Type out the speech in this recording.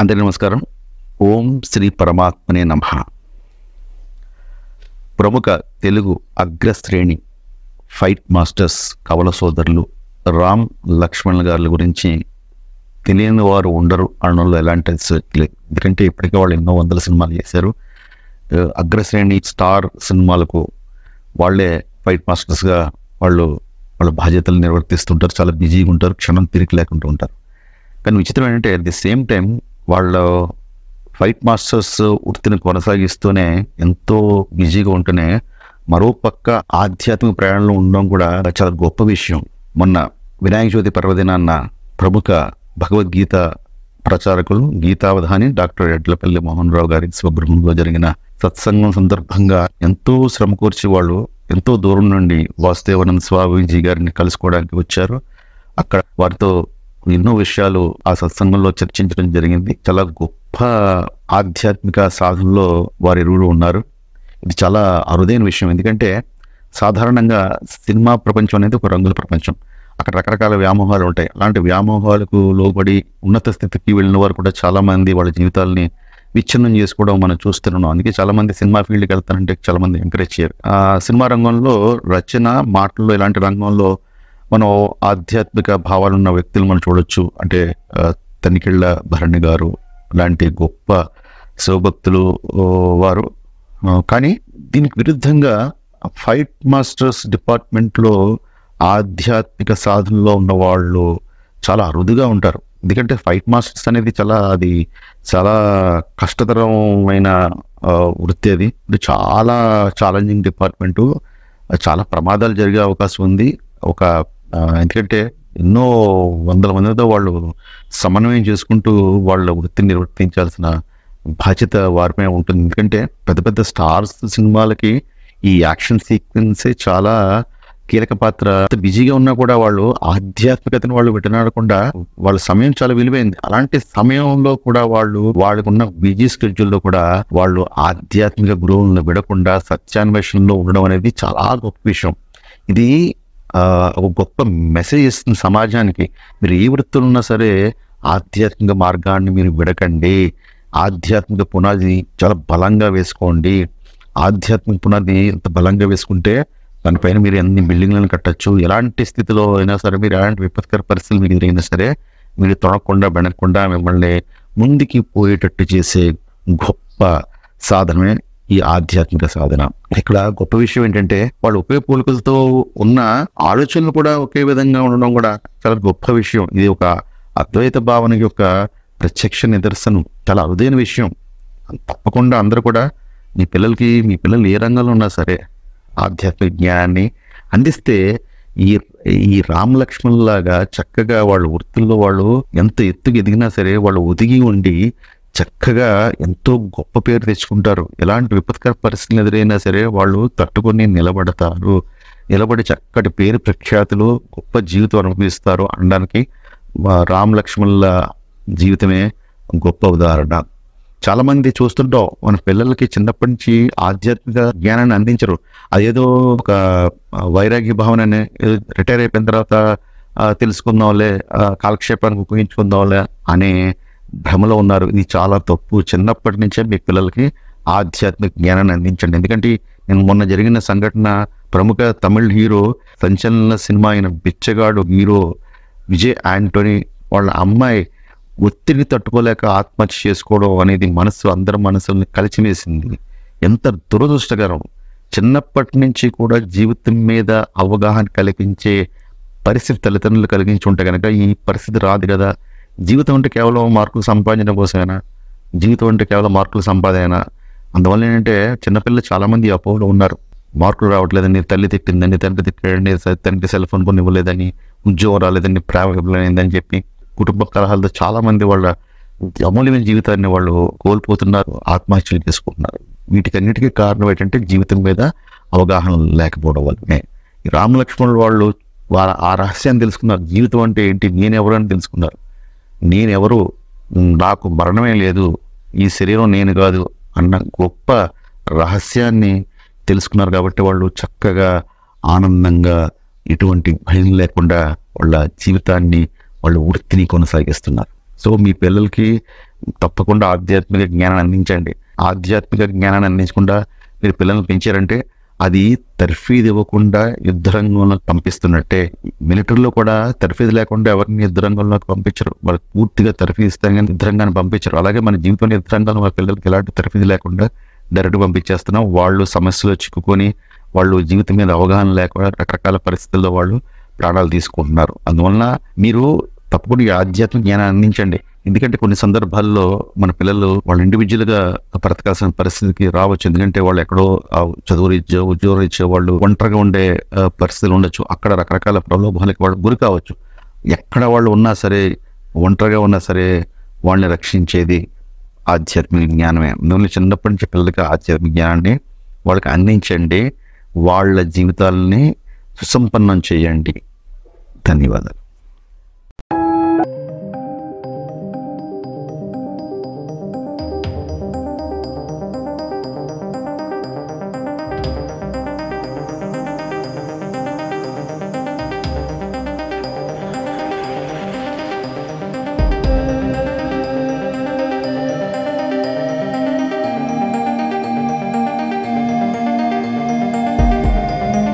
అందరికీ నమస్కారం. ఓం శ్రీ పరమాత్మనే నమః. ప్రముఖ తెలుగు అగ్రశ్రేణి ఫైట్ మాస్టర్స్ కవల సోదరులు రామ్ లక్ష్మణ్ గారి గురించి తెలియని వారు ఉండరు అనడంలో ఎలాంటి లేదు. ఎందుకంటే ఇప్పటికే వాళ్ళు ఎన్నో వందల సినిమాలు చేశారు. అగ్రశ్రేణి స్టార్ సినిమాలకు వాళ్ళే ఫైట్ మాస్టర్స్గా వాళ్ళ బాధ్యతలు నిర్వర్తిస్తుంటారు. చాలా బిజీగా ఉంటారు, క్షణం తిరిగి లేకుండా ఉంటారు. కానీ విచిత్రం ఏంటంటే అట్ ది సేమ్ టైం వాళ్ళ ఫైట్ మాస్టర్స్ వృత్తిని కొనసాగిస్తూనే ఎంతో బిజీగా ఉంటూనే మరోపక్క ఆధ్యాత్మిక ప్రయాణంలో ఉండడం కూడా చాలా గొప్ప విషయం. మొన్న వినాయక చవితి పర్వదినాన్న ప్రముఖ భగవద్గీత ప్రచారకులు గీతావధాని డాక్టర్ ఎడ్లపల్లి మోహన్ రావు గారి స్వగృహంలో జరిగిన సత్సంగం సందర్భంగా ఎంతో శ్రమ కూర్చి వాళ్ళు ఎంతో దూరం నుండి వాసుదేవానంద స్వామీజీ గారిని కలుసుకోవడానికి వచ్చారు. అక్కడ వారితో ఎన్నో విషయాలు ఆ సత్సంగంలో చర్చించడం జరిగింది. చాలా గొప్ప ఆధ్యాత్మిక సాధనలో వారి ఇరువురు ఉన్నారు. ఇది చాలా అరుదైన విషయం. ఎందుకంటే సాధారణంగా సినిమా ప్రపంచం అనేది ఒక రంగుల ప్రపంచం. అక్కడ రకరకాల వ్యామోహాలు ఉంటాయి. అలాంటి వ్యామోహాలకు లోబడి ఉన్నత స్థితికి వెళ్ళిన వారు కూడా చాలా మంది వాళ్ళ జీవితాలని విచ్ఛిన్నం చేసుకోవడం మనం చూస్తున్నాం. అందుకే చాలా మంది సినిమా ఫీల్డ్కి వెళ్తారంటే చాలా మంది ఎంకరేజ్ చేయరు. ఆ సినిమా రంగంలో రచన మాటల్లో ఇలాంటి రంగంలో మనం ఆధ్యాత్మిక భావాలు ఉన్న వ్యక్తులు మనం చూడొచ్చు. అంటే తనికెళ్ళ భరణి గారు లాంటి గొప్ప శివభక్తులు వారు. కానీ దీనికి విరుద్ధంగా ఫైట్ మాస్టర్స్ డిపార్ట్మెంట్లో ఆధ్యాత్మిక సాధనలో ఉన్న వాళ్ళు చాలా అరుదుగా ఉంటారు. ఎందుకంటే ఫైట్ మాస్టర్స్ అనేది చాలా కష్టతరమైన వృత్తి. అది చాలా ఛాలెంజింగ్ డిపార్ట్మెంటు. చాలా ప్రమాదాలు జరిగే అవకాశం ఉంది. ఎందుకంటే ఎన్నో వందల మందితో వాళ్ళు సమన్వయం చేసుకుంటూ వాళ్ళ వృత్తిని నిర్వర్తించాల్సిన బాధ్యత వారిపై ఉంటుంది. ఎందుకంటే పెద్ద పెద్ద స్టార్స్ సినిమాలకి ఈ యాక్షన్ సీక్వెన్సే చాలా కీలక పాత్ర. బిజీగా ఉన్నా కూడా వాళ్ళు ఆధ్యాత్మికతను వాళ్ళు విడనాడకుండా వాళ్ళ సమయం చాలా విలువైంది. అలాంటి సమయంలో కూడా వాళ్ళకున్న బిజీ స్కెడ్యూల్లో కూడా వాళ్ళు ఆధ్యాత్మిక గురువులను విడకుండా సత్యాన్వేషణలో ఉండడం అనేది చాలా గొప్ప విషయం. ఇది ఒక గొప్ప మెసేజ్ ఇస్తుంది సమాజానికి. మీరు ఏ వృత్తులు ఉన్నా సరే ఆధ్యాత్మిక మార్గాన్ని మీరు విడకండి. ఆధ్యాత్మిక పునాది చాలా బలంగా వేసుకోండి. ఆధ్యాత్మిక పునాది ఎంత బలంగా వేసుకుంటే దానిపైన మీరు ఎన్ని బిల్డింగ్లను కట్టచ్చు. ఎలాంటి స్థితిలో అయినా సరే, మీరు ఎలాంటి విపత్కర పరిస్థితులు మీకు ఎదురైనా సరే మీరు తొనకుండా బెనకుండా మిమ్మల్ని ముందుకి పోయేటట్టు చేసే గొప్ప సాధనమే ఈ ఆధ్యాత్మిక సాధన. ఇక్కడ గొప్ప విషయం ఏంటంటే వాళ్ళు ఒకే పోలికలతో ఉన్న ఆలోచనలు కూడా ఒకే విధంగా ఉండడం కూడా చాలా గొప్ప విషయం. ఇది ఒక అద్వైత భావన యొక్క ప్రత్యక్ష నిదర్శనం. చాలా అరుదైన విషయం. తప్పకుండా అందరూ కూడా మీ పిల్లలు ఏ రంగంలో ఉన్నా సరే ఆధ్యాత్మిక జ్ఞానాన్ని అందిస్తే ఈ రామ్ లక్ష్మణ్ లాగా చక్కగా వాళ్ళ వృత్తుల్లో వాళ్ళు ఎంత ఎత్తుకు ఎదిగినా సరే వాళ్ళు ఒదిగి ఉండి చక్కగా ఎంతో గొప్ప పేరు తెచ్చుకుంటారు. ఎలాంటి విపత్కర పరిస్థితులు ఎదురైనా సరే వాళ్ళు తట్టుకొని నిలబడి చక్కటి పేరు ప్రఖ్యాతులు గొప్ప జీవితం అనుభవిస్తారు అనడానికి రామ్ లక్ష్మణ్ల జీవితమే గొప్ప ఉదాహరణ. చాలా మంది చూస్తుంటాం మన పిల్లలకి చిన్నప్పటి నుంచి ఆధ్యాత్మిక జ్ఞానాన్ని అందించరు. అదేదో ఒక వైరాగ్య భావన, రిటైర్ అయిపోయిన తర్వాత తెలుసుకుందాంలే, కాలక్షేపానికి ఉపయోగించుకుందాంలే అనే భ్రమలో ఉన్నారు. ఇది చాలా తప్పు. చిన్నప్పటి నుంచే మీ పిల్లలకి ఆధ్యాత్మిక జ్ఞానాన్ని అందించండి. ఎందుకంటే నేను మొన్న జరిగిన సంఘటన, ప్రముఖ తమిళ్ హీరో సంచలన సినిమా అయిన బిచ్చగాడు హీరో విజయ్ ఆంటోనీ వాళ్ళ అమ్మాయి ఒత్తిడి తట్టుకోలేక ఆత్మహత్య చేసుకోవడం అనేది అందరి మనసుల్ని కలిచివేసింది. ఎంత దురదృష్టకరం. చిన్నప్పటి నుంచి కూడా జీవితం మీద అవగాహన కలిగించే పరిస్థితి తల్లిదండ్రులు కలిగించి ఉంటే కనుక ఈ పరిస్థితి రాదు కదా. జీవితం అంటే కేవలం మార్కులు సంపాదించడం కోసమేనా? జీవితం అంటే కేవలం మార్కులు సంపాదన. అందువల్ల ఏంటంటే చిన్నపిల్లలు చాలామంది అపోహలో ఉన్నారు. మార్కులు రావట్లేదని, తల్లి తిట్టిందని, తండ్రి తిట్టాడని, తండ్రి సెల్ ఫోన్ కొని ఇవ్వలేదని, ఉద్యోగం రాలేదని, ప్రేమ ఇవ్వలేదని చెప్పి కుటుంబ కలహాలతో చాలా మంది వాళ్ళ అమూల్యమైన జీవితాన్ని వాళ్ళు కోల్పోతున్నారు, ఆత్మహత్యలు చేసుకుంటున్నారు. వీటికన్నిటికీ కారణం ఏంటంటే జీవితం మీద అవగాహన లేకపోవడం వల్లనే. ఈ రామ లక్ష్మణులు వాళ్ళు ఆ రహస్యాన్ని తెలుసుకున్నారు. జీవితం అంటే ఏంటి, నేనెవరు అని తెలుసుకున్నారు. నేనెవరు, నాకు మరణమే లేదు, ఈ శరీరం నేను కాదు అన్న గొప్ప రహస్యాన్ని తెలుసుకున్నారు. కాబట్టి వాళ్ళు చక్కగా ఆనందంగా ఎటువంటి భయం లేకుండా వాళ్ళ జీవితాన్ని వాళ్ళ వృత్తిని కొనసాగిస్తున్నారు. సో మీ పిల్లలకి తప్పకుండా ఆధ్యాత్మిక జ్ఞానాన్ని అందించండి. ఆధ్యాత్మిక జ్ఞానాన్ని అందించకుండా మీరు పిల్లల్ని పెంచారంటే అది తర్ఫీదు ఇవ్వకుండా యుద్ధ రంగంలోకి పంపిస్తున్నట్టే. మిలిటరీలో కూడా తర్ఫీదు లేకుండా ఎవరిని యుద్ధ రంగంలోకి పంపించరు. వాళ్ళకి పూర్తిగా తర్ఫీదు ఇస్తారు కానీ యుద్ధ రంగాన్ని పంపించరు. అలాగే మన జీవితంలో యుద్ధ రంగంలో మన పిల్లలకి ఎలాంటి తర్ఫీదు లేకుండా డైరెక్ట్ పంపించేస్తున్నాం. వాళ్ళు సమస్యలో చిక్కుకొని వాళ్ళు జీవితం మీద అవగాహన లేకుండా రకరకాల పరిస్థితుల్లో వాళ్ళు ప్రాణాలు తీసుకుంటున్నారు. అందువలన మీరు తప్పకుండా ఈ ఆధ్యాత్మిక జ్ఞానాన్ని అందించండి. ఎందుకంటే కొన్ని సందర్భాల్లో మన పిల్లలు వాళ్ళు ఇండివిజువల్గా బ్రతకాల్సిన పరిస్థితికి రావచ్చు. ఎందుకంటే వాళ్ళు ఎక్కడో చదువు రీత్యా ఉద్యోగ రీత్యా వాళ్ళు ఒంటరిగా ఉండే పరిస్థితులు ఉండొచ్చు. అక్కడ రకరకాల ప్రలోభాలకి వాళ్ళు గురి కావచ్చు. ఎక్కడ వాళ్ళు ఉన్నా సరే, ఒంటరిగా ఉన్నా సరే వాళ్ళని రక్షించేది ఆధ్యాత్మిక జ్ఞానమే. అందువల్ల చిన్నప్పటి నుంచి పిల్లలకి ఆధ్యాత్మిక జ్ఞానాన్ని వాళ్ళకి అందించండి. వాళ్ళ జీవితాలని సుసంపన్నం చేయండి. ధన్యవాదాలు.